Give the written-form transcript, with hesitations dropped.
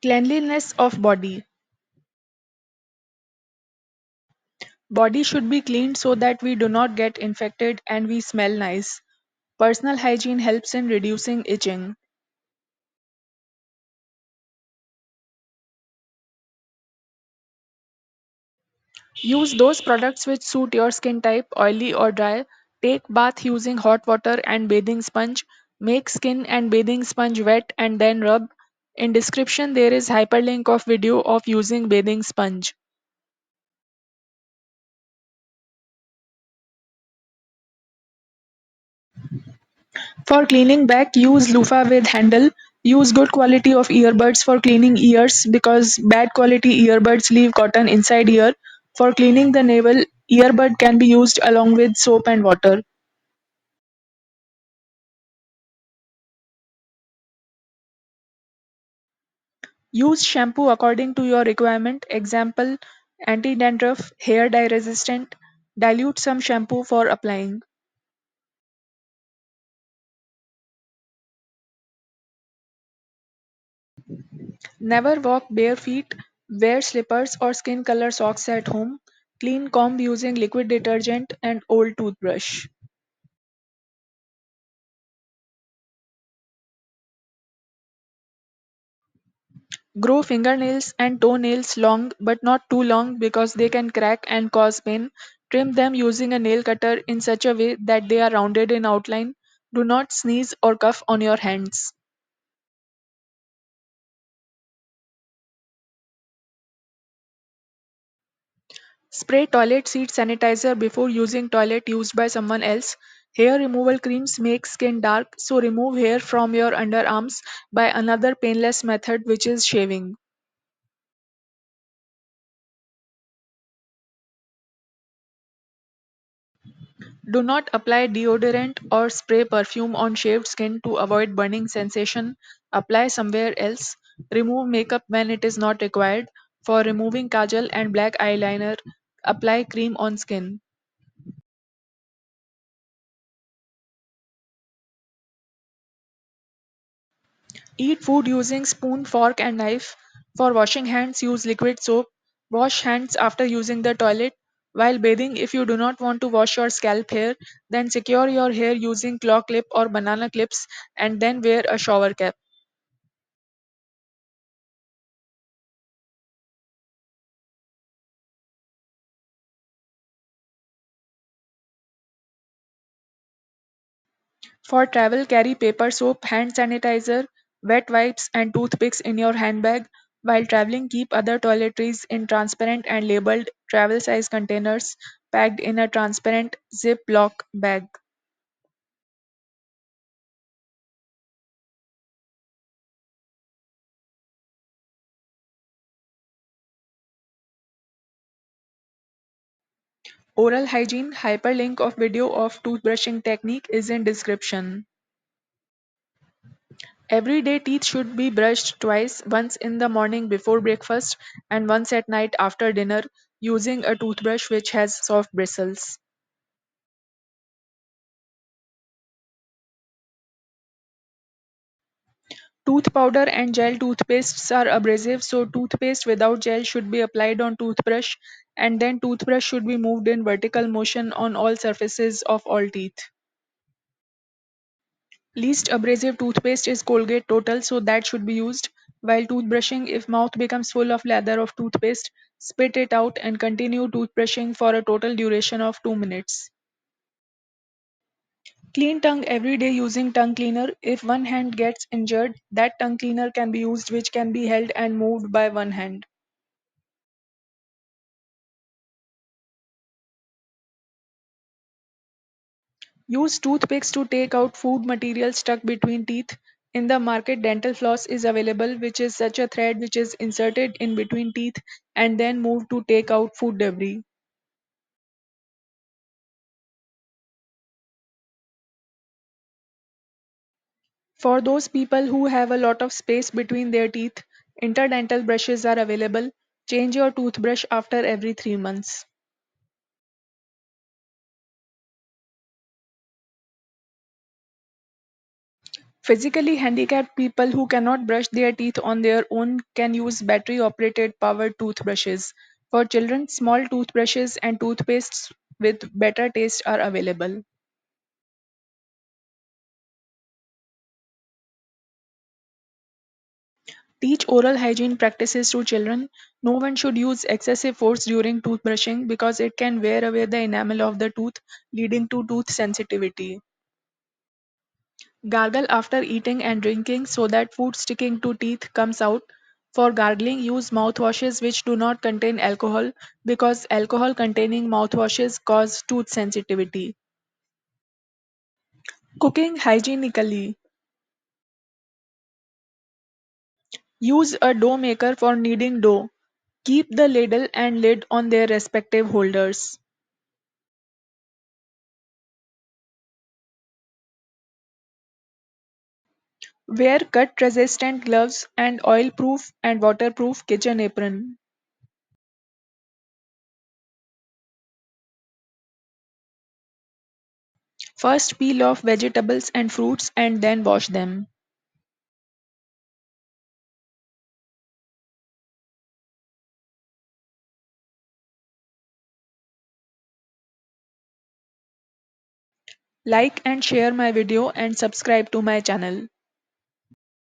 Cleanliness of body. Body should be cleaned so that we do not get infected and we smell nice. Personal hygiene helps in reducing itching. Use those products which suit your skin type, oily or dry. Take bath using hot water and bathing sponge. Make skin and bathing sponge wet and then rub. In description there is hyperlink of video of using bathing sponge. For cleaning back, use loofah with handle. Use good quality of earbuds for cleaning ears because bad quality earbuds leave cotton inside ear. For cleaning the navel, earbud can be used along with soap and water. Use shampoo according to your requirement. Example, anti-dandruff, hair dye resistant. Dilute some shampoo for applying. Never walk bare feet. Wear slippers or skin color socks at home. Clean comb using liquid detergent and old toothbrush. Grow fingernails and toenails long but not too long because they can crack and cause pain. Trim them using a nail cutter in such a way that they are rounded in outline. Do not sneeze or cough on your hands. Spray toilet seat sanitizer before using toilet used by someone else. Hair removal creams make skin dark, so remove hair from your underarms by another painless method, which is shaving. Do not apply deodorant or spray perfume on shaved skin to avoid burning sensation. Apply somewhere else. Remove makeup when it is not required. For removing kajal and black eyeliner, apply cream on skin. Eat food using spoon, fork, and knife. For washing hands, use liquid soap. Wash hands after using the toilet. While bathing, if you do not want to wash your scalp hair, then secure your hair using claw clip or banana clips and then wear a shower cap. For travel, carry paper soap, hand sanitizer, wet wipes, and toothpicks in your handbag. While traveling, keep other toiletries in transparent and labeled travel size containers packed in a transparent Ziploc bag. Oral hygiene hyperlink of video of toothbrushing technique is in description. Everyday teeth should be brushed twice, once in the morning before breakfast and once at night after dinner using a toothbrush which has soft bristles. Tooth powder and gel toothpastes are abrasive, so toothpaste without gel should be applied on toothbrush and then toothbrush should be moved in vertical motion on all surfaces of all teeth. Least abrasive toothpaste is Colgate Total, so that should be used. While toothbrushing, if mouth becomes full of lather of toothpaste, spit it out and continue toothbrushing for a total duration of 2 minutes. Clean tongue every day using tongue cleaner. If one hand gets injured, that tongue cleaner can be used which can be held and moved by one hand. Use toothpicks to take out food material stuck between teeth. In the market, dental floss is available, which is such a thread which is inserted in between teeth and then moved to take out food debris. For those people who have a lot of space between their teeth, interdental brushes are available. Change your toothbrush after every 3 months. Physically handicapped people who cannot brush their teeth on their own can use battery operated powered toothbrushes. For children, small toothbrushes and toothpastes with better taste are available. Teach oral hygiene practices to children. No one should use excessive force during toothbrushing because it can wear away the enamel of the tooth, leading to tooth sensitivity. Gargle after eating and drinking so that food sticking to teeth comes out. For gargling, use mouthwashes which do not contain alcohol because alcohol containing mouthwashes cause tooth sensitivity. Cooking hygienically. Use a dough maker for kneading dough. Keep the ladle and lid on their respective holders. Wear cut resistant gloves and oil proof and waterproof kitchen apron. First peel off vegetables and fruits and then wash them. Like and share my video and subscribe to my channel.